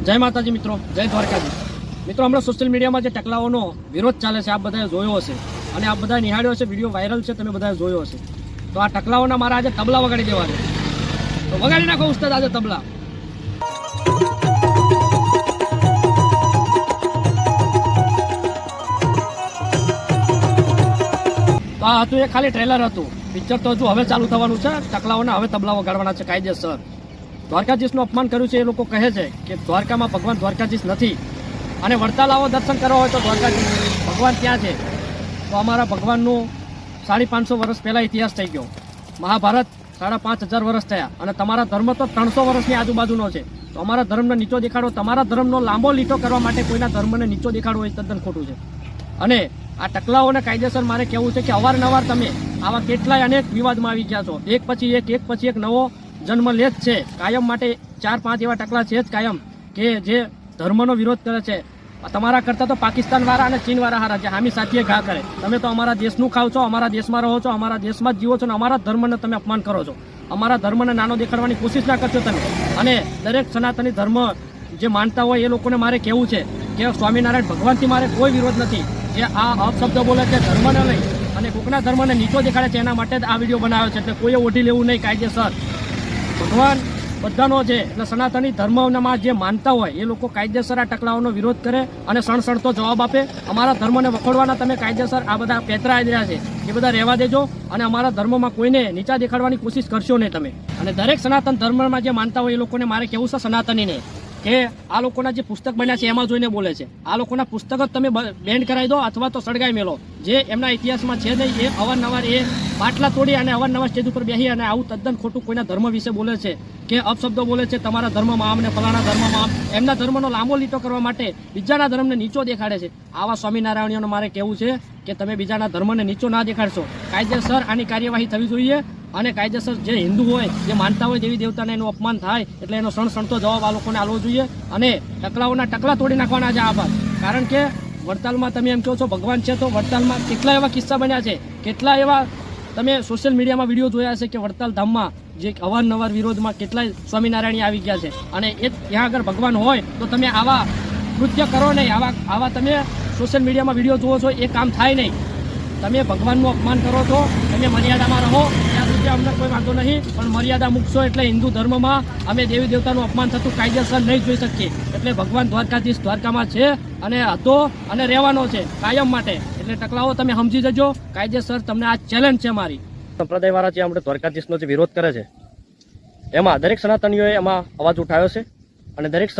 જય માતાજી મિત્રો, જય દ્વારકાજી મિત્રો. હમણાં સોશિયલ મીડિયામાં જે ટકલાઓનો વિરોધ ચાલે છે, આપ બધાએ જોયો હશે અને આપ બધાએ નિહાળ્યો હશે. વિડીયો વાયરલ છે, તમે બધાએ જોયો હશે. તો આ ટકલાઓના મારા આજે તબલા વગાડી દેવા છે. તો વગાડી નાખો ઉસ્તાદ આજે તબલા. તો આ હતું એ ખાલી ટ્રેલર હતું. પિક્ચર તો હજુ હવે ચાલુ થવાનું છે. ટકલાઓના હવે તબલા વગાડવાના છે કાયદેસર. દ્વારકાધીશનું અપમાન કર્યું છે. એ લોકો કહે છે કે દ્વારકામાં ભગવાન દ્વારકાધીશ નથી અને વડતાલ આવો દર્શન કરવા હોય તો દ્વારકાધીશ ભગવાન ક્યાં છે? તો અમારા ભગવાનનું 550 વર્ષ પહેલાં ઇતિહાસ થઈ ગયો. મહાભારત 5500 વર્ષ થયા અને તમારા ધર્મ તો 300 વર્ષની આજુબાજુનો છે. તો અમારા ધર્મને નીચો દેખાડો, તમારા ધર્મનો લાંબો લીટો કરવા માટે કોઈના ધર્મને નીચો દેખાડવો એ તદ્દન ખોટું છે. અને આ ટકલાઓને કાયદેસર મારે કહેવું છે કે અવારનવાર તમે આવા કેટલાય અનેક વિવાદમાં આવી ગયા છો. એક પછી એક નવો જન્મ લે જ છે. કાયમ માટે 4-5 એવા ટકલા છે જ કાયમ કે જે ધર્મનો વિરોધ કરે છે. તમારા કરતાં તો પાકિસ્તાન વાળા અને ચીન વાળા હારા છે. હામી સાથીએ ઘા કરે. તમે તો અમારા દેશનું ખાવ છો, અમારા દેશમાં રહો છો, અમારા દેશમાં જ જીવો છો અને અમારા ધર્મને તમે અપમાન કરો છો. અમારા ધર્મને નાનો દેખાડવાની કોશિશ ના કરશો તમે. અને દરેક સનાતની ધર્મ જે માનતા હોય એ લોકોને મારે કહેવું છે કે સ્વામિનારાયણ ભગવાનથી મારે કોઈ વિરોધ નથી. જે આ અપશબ્દ બોલે છે ધર્મને લઈ અને કોકના ધર્મને નીચો દેખાડે છે, એના માટે જ આ વિડીયો બનાવ્યો છે. એટલે કોઈએ ઓઢી લેવું નહીં. કાયદેસર ભગવાન બધાનો છે. એટલે સનાતની ધર્મમાં જે માનતા હોય એ લોકો કાયદેસર આ ટકલાઓનો વિરોધ કરે અને સણસણતો જવાબ આપે. અમારા ધર્મને વખોડવાના તમે કાયદેસર આ બધા પેતરા આવી રહ્યા છે એ બધા રહેવા દેજો અને અમારા ધર્મમાં કોઈને નીચા દેખાડવાની કોશિશ કરશો નહીં તમે. અને દરેક સનાતન ધર્મમાં જે માનતા હોય એ લોકોને મારે કહેવું છે સનાતનીને કે આ લોકોના જે પુસ્તક બન્યા છે એમાં જોઈને બોલે છે. આ લોકોના પુસ્તક જ તમે બેન્ડ કરાવી દો અથવા તો સળગાઈ મેલો. જે એમના ઇતિહાસમાં છે નહીં એ અવારનવાર એ બાટલા તોડી અને અવારનવાર સ્ટેજ ઉપર બેસી અને આવું તદ્દન ખોટું કોઈના ધર્મ વિશે બોલે છે કે અપશબ્દો બોલે છે. તમારા ધર્મમાં આમ ને ફલાણા ધર્મમાં આમ, એમના ધર્મનો લાંબો લીટો કરવા માટે બીજાના ધર્મને નીચો દેખાડે છે. આવા સ્વામિનારાયણીઓને મારે કહેવું છે કે તમે બીજાના ધર્મને નીચો ના દેખાડશો. કાયદેસર આની કાર્યવાહી થવી જોઈએ અને કાયદેસર જે હિન્દુ હોય, જે માનતા હોય દેવી દેવતાને એનું અપમાન થાય એટલે એનો સણસણતો જવાબ આ લોકોને આપવો જોઈએ. અને ટકલાઓના ટકલા તોડી નાખવાના છે આ બાદ. કારણ કે વડતાલમાં તમે એમ કહો છો ભગવાન છે, તો વડતાલમાં કેટલા એવા કિસ્સા બન્યા છે, કેટલા એવા તમે સોશિયલ મીડિયામાં વિડીયો જોયા છે કે વડતાલ ધામમાં જે અવારનવાર વિરોધમાં કેટલાય સ્વામિનારાયણ આવી ગયા છે. અને એ ત્યાં આગળ ભગવાન હોય તો તમે આવા કૃત્ય કરો નહીં. આવા તમે સોશિયલ મીડિયામાં વિડીયો જુઓ છો એ કામ થાય નહીં. તમે ભગવાનનું અપમાન કરો છો, તમે મર્યાદામાં રહો ત્યાં સુધી અમને કોઈ વાંધો નહીં. પણ મર્યાદા મૂકશો એટલે હિન્દુ ધર્મમાં અમે દેવી દેવતાનું અપમાન થતું કાયદેસર નહીં જોઈ શકીએ. એટલે ભગવાન દ્વારકાધીશ દ્વારકામાં છે અને હતો અને રહેવાનો છે કાયમ માટે. એટલે ટકલાઓ તમે સમજી જજો. કાયદેસર તમને આ ચેલેન્જ છે મારી. સંપ્રદાયવાળા જે આપણે દ્વારકાધીશનો જે વિરોધ કરે છે એમાં દરેક સનાતનીઓએ એમાં અવાજ ઉઠાવ્યો છે અને દરેક